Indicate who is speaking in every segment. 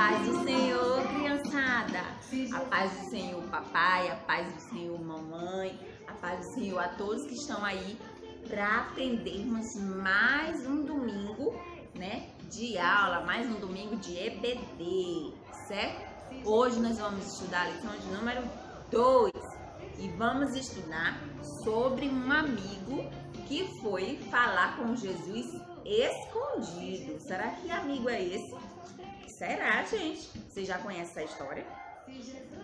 Speaker 1: paz do Senhor, criançada. A paz do Senhor, papai. A paz do Senhor, mamãe. A paz do Senhor a todos que estão aí para aprendermos mais um domingo, né, de aula, mais um domingo de EBD, certo? Hoje nós vamos estudar a lição de número 2 e vamos estudar sobre um amigo que foi falar com Jesus escondido. Será que amigo é esse? Será, gente? Você já conhece essa história?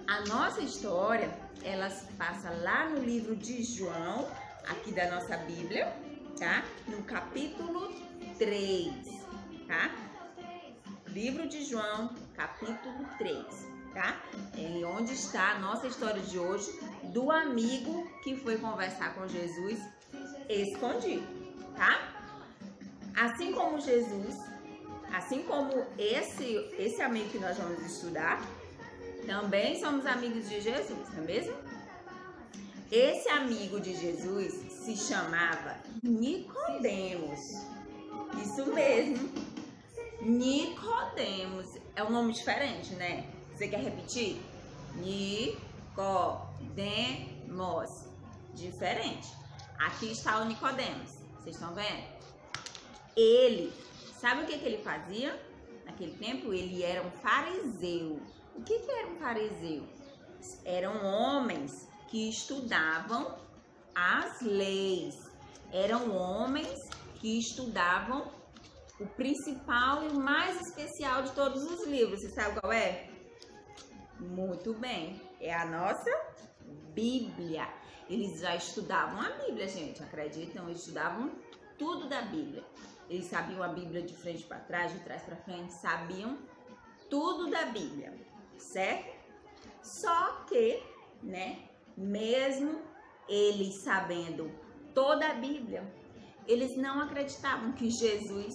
Speaker 1: A nossa história, ela se passa lá no livro de João, aqui da nossa Bíblia, tá? No capítulo 3, tá? Livro de João, capítulo 3, tá? É onde está a nossa história de hoje do amigo que foi conversar com Jesus escondido, tá? Assim como Jesus, assim como esse amigo que nós vamos estudar, também somos amigos de Jesus, não é mesmo? Esse amigo de Jesus se chamava Nicodemos. Isso mesmo. Nicodemos. É um nome diferente, né? Você quer repetir? Nicodemos. Diferente. Aqui está o Nicodemos. Vocês estão vendo? Ele, sabe o que ele fazia? Naquele tempo, ele era um fariseu. O que era um fariseu? Eram homens que estudavam as leis. Eram homens que estudavam o principal e o mais especial de todos os livros. Você sabe qual é? Muito bem. É a nossa Bíblia. Eles já estudavam a Bíblia, gente. Acreditam? Eles estudavam tudo da Bíblia. Eles sabiam a Bíblia de frente para trás, de trás para frente. Sabiam tudo da Bíblia, certo? Só que, né, mesmo eles sabendo toda a Bíblia, eles não acreditavam que Jesus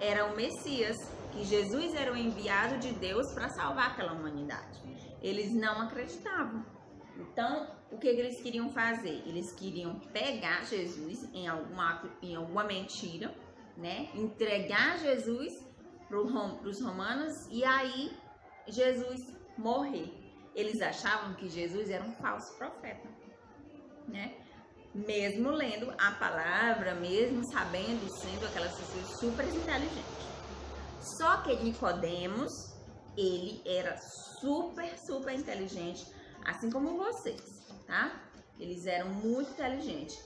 Speaker 1: era o Messias, que Jesus era o enviado de Deus para salvar aquela humanidade. Eles não acreditavam. Então, o que eles queriam fazer? Eles queriam pegar Jesus em alguma mentira, né? Entregar Jesus para os romanos e aí Jesus morrer. Eles achavam que Jesus era um falso profeta, né? Mesmo lendo a palavra, mesmo sabendo, sendo aquelas pessoas super inteligentes. Só que Nicodemos, ele era super inteligente, assim como vocês, tá? Eles eram muito inteligentes.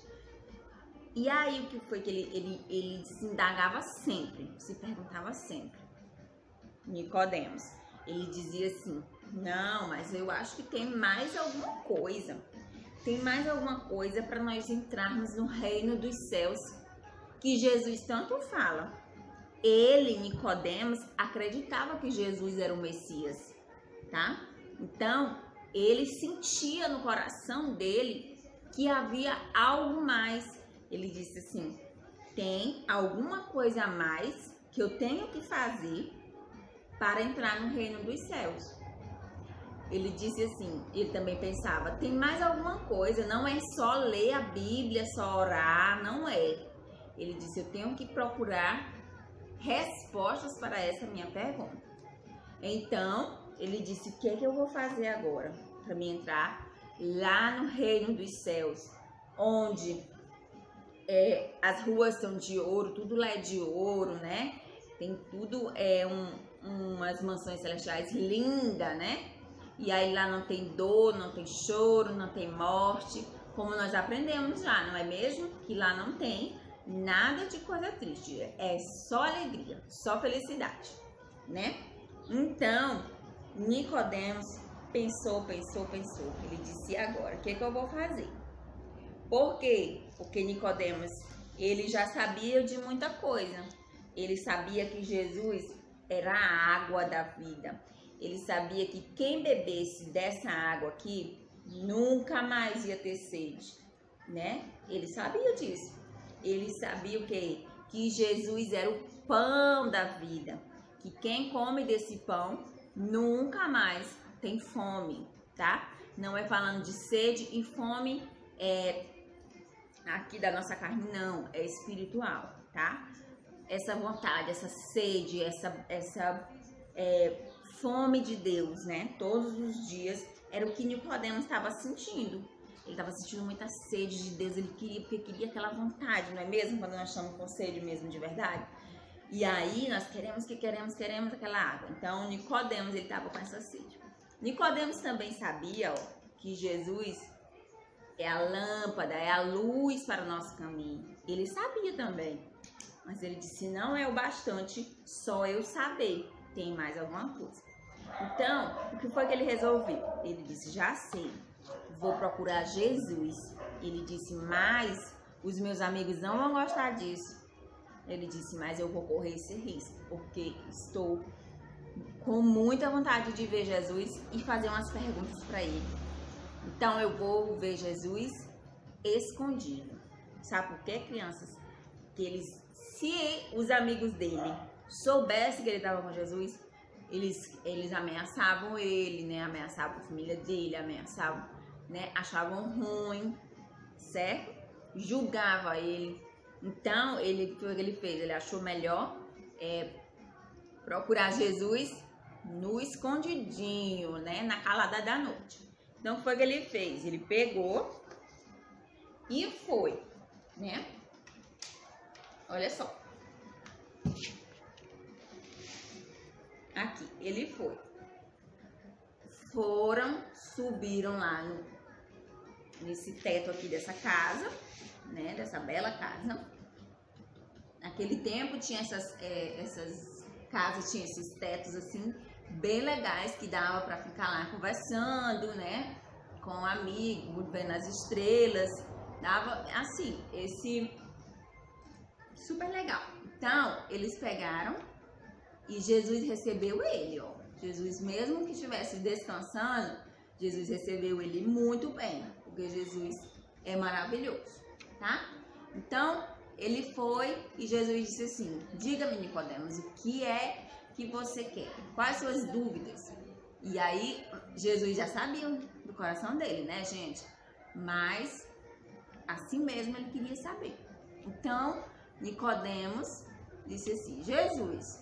Speaker 1: E aí o que foi que ele se indagava sempre, se perguntava sempre. Nicodemos, ele dizia assim: não, mas eu acho que tem mais alguma coisa. Tem mais alguma coisa para nós entrarmos no reino dos céus que Jesus tanto fala. Ele, Nicodemos, acreditava que Jesus era o Messias, tá? Então, ele sentia no coração dele que havia algo mais. Ele disse assim: tem alguma coisa a mais que eu tenho que fazer para entrar no reino dos céus. Ele disse assim, ele também pensava, tem mais alguma coisa, não é só ler a Bíblia, só orar, não é. Ele disse, eu tenho que procurar respostas para essa minha pergunta. Então, ele disse, o que é que eu vou fazer agora para me entrar lá no reino dos céus, onde as ruas são de ouro, tudo lá é de ouro, né? Tem tudo, umas mansões celestiais lindas, né? E aí lá não tem dor, não tem choro, não tem morte, como nós aprendemos já, não é mesmo? Que lá não tem nada de coisa triste, é só alegria, só felicidade, né? Então, Nicodemos pensou. Ele disse, e agora, o que eu vou fazer? Por quê? Porque Nicodemos, ele já sabia de muita coisa. Ele sabia que Jesus era a água da vida. Ele sabia que quem bebesse dessa água aqui nunca mais ia ter sede, né? Ele sabia disso. Ele sabia o quê? Que Jesus era o pão da vida. Que quem come desse pão nunca mais tem fome, tá? Não é falando de sede e fome aqui da nossa carne, não. É espiritual, tá? Essa vontade, essa sede, essa fome de Deus, né? Todos os dias era o que Nicodemos estava sentindo. Ele estava sentindo muita sede de Deus, ele queria, porque queria aquela vontade, não é mesmo? Quando nós estamos com sede mesmo de verdade. E aí nós queremos aquela água. Então Nicodemos, ele estava com essa sede. Nicodemos também sabia, ó, que Jesus é a lâmpada, é a luz para o nosso caminho. Ele sabia também. Mas ele disse, não é o bastante só eu saber, tem mais alguma coisa. Então, o que foi que ele resolveu? Ele disse, já sei, vou procurar Jesus. Ele disse, mas os meus amigos não vão gostar disso. Ele disse, mas eu vou correr esse risco, porque estou com muita vontade de ver Jesus e fazer umas perguntas para ele. Então eu vou ver Jesus escondido. Sabe por quê, crianças? Que se os amigos dele soubessem que ele estava com Jesus, eles ameaçavam ele, né? Ameaçavam a família dele, ameaçavam, né? Achavam ruim, certo? Julgava ele. Então, o que ele fez? Ele achou melhor procurar Jesus no escondidinho, né? Na calada da noite. Então, o que foi que ele fez? Ele pegou e foi, né? Olha só. Aqui, ele foi. Subiram lá nesse teto aqui dessa casa, né? Dessa bela casa. Naquele tempo tinha essas casas, tinha esses tetos assim, bem legais, que dava para ficar lá conversando, né? Com um amigo, vendo as estrelas. Dava, assim, super legal. Então, eles pegaram e Jesus recebeu ele, ó. Jesus, mesmo que estivesse descansando, Jesus recebeu ele muito bem, porque Jesus é maravilhoso, tá? Então, ele foi e Jesus disse assim, diga-me, Nicodemos, o que é que você quer? Quais suas dúvidas? E aí, Jesus já sabia do coração dele, né, gente? Mas, assim mesmo, ele queria saber. Então, Nicodemos disse assim, Jesus,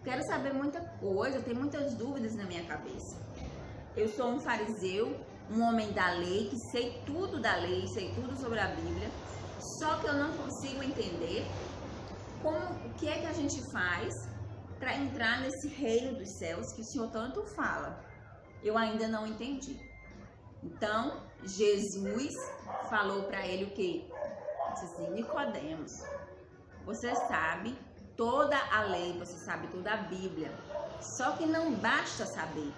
Speaker 1: quero saber muita coisa, tenho muitas dúvidas na minha cabeça. Eu sou um fariseu, um homem da lei, que sei tudo da lei, sei tudo sobre a Bíblia, só que eu não consigo entender o que é que a gente faz para entrar nesse reino dos céus que o Senhor tanto fala. Eu ainda não entendi. Então, Jesus falou para ele o quê? Disse assim, Nicodemos, você sabe toda a lei, você sabe toda a Bíblia, só que não basta saber,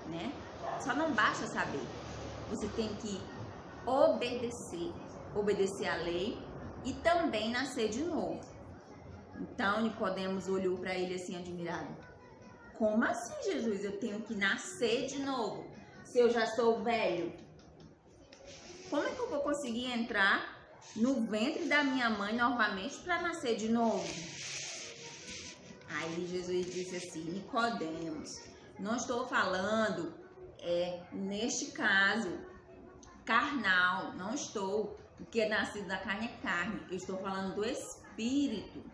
Speaker 1: né? Só não basta saber. Você tem que obedecer a lei e também nascer de novo. Então, Nicodemos olhou para ele assim, admirado. Como assim, Jesus? Eu tenho que nascer de novo? Se eu já sou velho? Como é que eu vou conseguir entrar no ventre da minha mãe novamente para nascer de novo? Aí Jesus disse assim, Nicodemos, não estou falando neste caso carnal, não estou, porque nascido da carne é carne, eu estou falando do Espírito.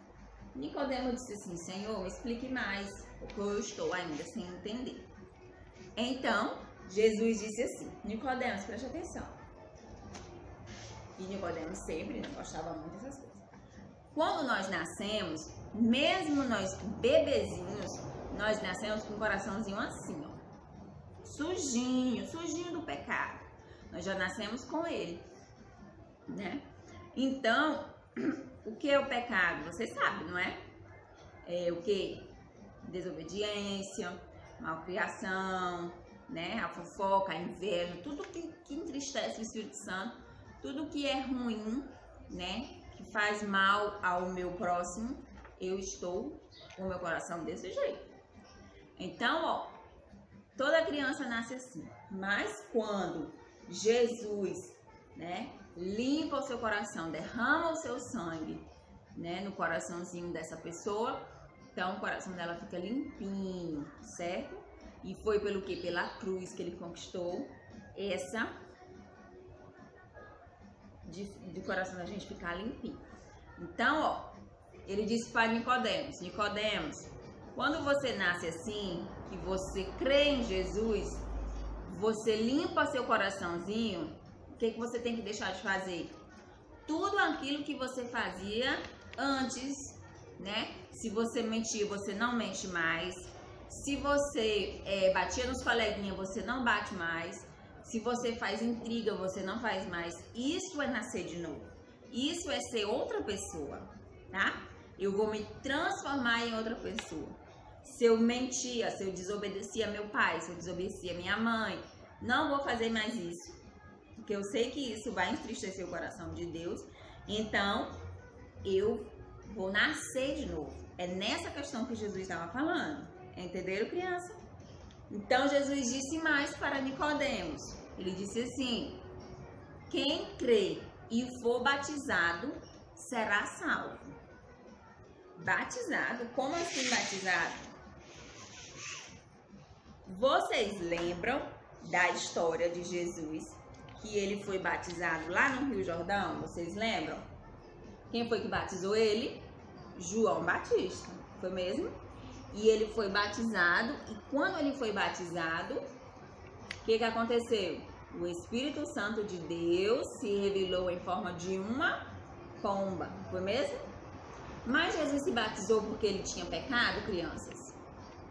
Speaker 1: Nicodemos disse assim, Senhor, me explique mais, porque eu estou ainda sem entender. Então, Jesus disse assim, Nicodemos, preste atenção. E Nicodemos sempre gostava muito dessas coisas. Quando nós nascemos, mesmo nós bebezinhos, nós nascemos com o coraçãozinho assim, ó. Sujinho do pecado. Nós já nascemos com ele, né? Então, o que é o pecado? Você sabe, não é? É o que? Desobediência, malcriação, né? A fofoca, a inveja, tudo que entristece o Espírito Santo, tudo que é ruim, né? Que faz mal ao meu próximo, eu estou com o meu coração desse jeito. Então, ó, toda criança nasce assim, mas quando Jesus, né, limpa o seu coração, derrama o seu sangue, né, no coraçãozinho dessa pessoa, então o coração dela fica limpinho, certo? E foi pelo quê? Pela cruz que ele conquistou essa do coração da gente ficar limpinho. Então, ó, ele disse para Nicodemos, Nicodemos, Quando você nasce assim, que você crê em Jesus, você limpa seu coraçãozinho, o que você tem que deixar de fazer? Tudo aquilo que você fazia antes, né? Se você mentia, você não mente mais. Se você batia nos coleguinhas, você não bate mais. Se você faz intriga, você não faz mais. Isso é nascer de novo. Isso é ser outra pessoa, tá? Eu vou me transformar em outra pessoa. Se eu mentia, se eu desobedecia meu pai, se eu desobedecia minha mãe, não vou fazer mais isso. Porque eu sei que isso vai entristecer o coração de Deus. Então, eu vou nascer de novo. É nessa questão que Jesus estava falando. Entenderam, criança? Então, Jesus disse mais para Nicodemos. Ele disse assim: quem crê e for batizado será salvo. Batizado? Como assim batizado? Vocês lembram da história de Jesus, que ele foi batizado lá no Rio Jordão? Vocês lembram? Quem foi que batizou ele? João Batista, foi mesmo? E ele foi batizado, e quando ele foi batizado, o que aconteceu? O Espírito Santo de Deus se revelou em forma de uma pomba, foi mesmo? Mas Jesus se batizou porque ele tinha pecado, crianças?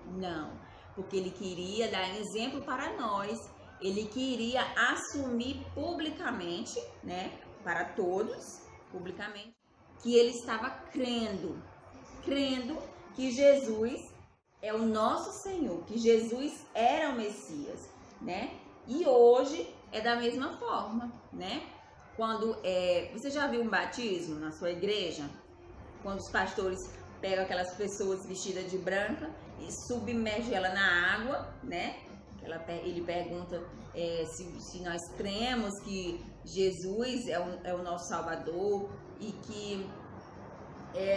Speaker 1: Não. Porque ele queria dar exemplo para nós, ele queria assumir publicamente, né, para todos, publicamente, que ele estava crendo que Jesus é o nosso Senhor, que Jesus era o Messias, né? E hoje é da mesma forma, né? Quando você já viu um batismo na sua igreja? Quando os pastores pegam aquelas pessoas vestidas de branca e submerge ela na água, né? Ele pergunta se nós cremos que Jesus é o nosso Salvador e que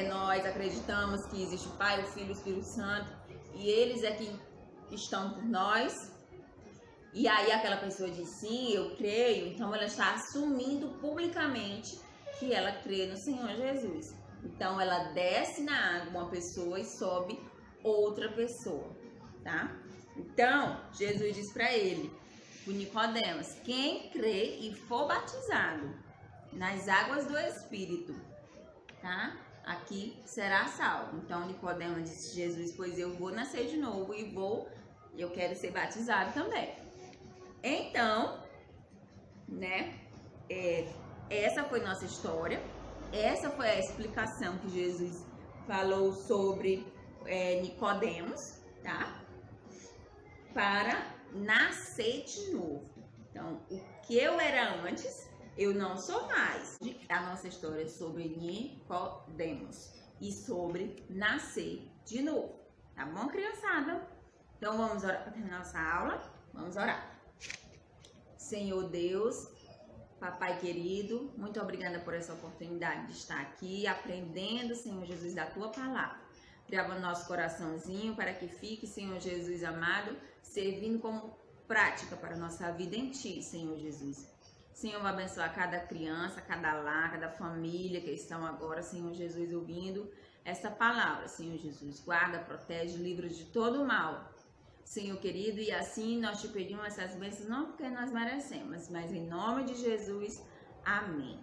Speaker 1: nós acreditamos que existe o Pai, o Filho e o Espírito Santo e eles é que estão por nós. E aí aquela pessoa diz sim, eu creio, então ela está assumindo publicamente que ela crê no Senhor Jesus. Então ela desce na água uma pessoa e sobe outra pessoa, tá? Então Jesus diz para ele, o Nicodemos, quem crê e for batizado nas águas do Espírito, tá? Aqui será salvo. Então Nicodemos disse, Jesus, pois eu vou nascer de novo e eu quero ser batizado também. Então, né? Essa foi nossa história. Essa foi a explicação que Jesus falou sobre Nicodemos, tá? Para nascer de novo. Então, o que eu era antes, eu não sou mais. A nossa história é sobre Nicodemos e sobre nascer de novo. Tá bom, criançada? Então, vamos orar para terminar nossa aula? Vamos orar. Senhor Deus, Papai querido, muito obrigada por essa oportunidade de estar aqui aprendendo, Senhor Jesus, da Tua Palavra. Grava nosso coraçãozinho para que fique, Senhor Jesus amado, servindo como prática para a nossa vida em Ti, Senhor Jesus. Senhor, vai abençoar cada criança, cada lar, cada família que estão agora, Senhor Jesus, ouvindo essa palavra, Senhor Jesus. Guarda, protege, livra de todo o mal. Senhor querido, e assim nós te pedimos essas bênçãos não porque nós merecemos, mas em nome de Jesus, amém.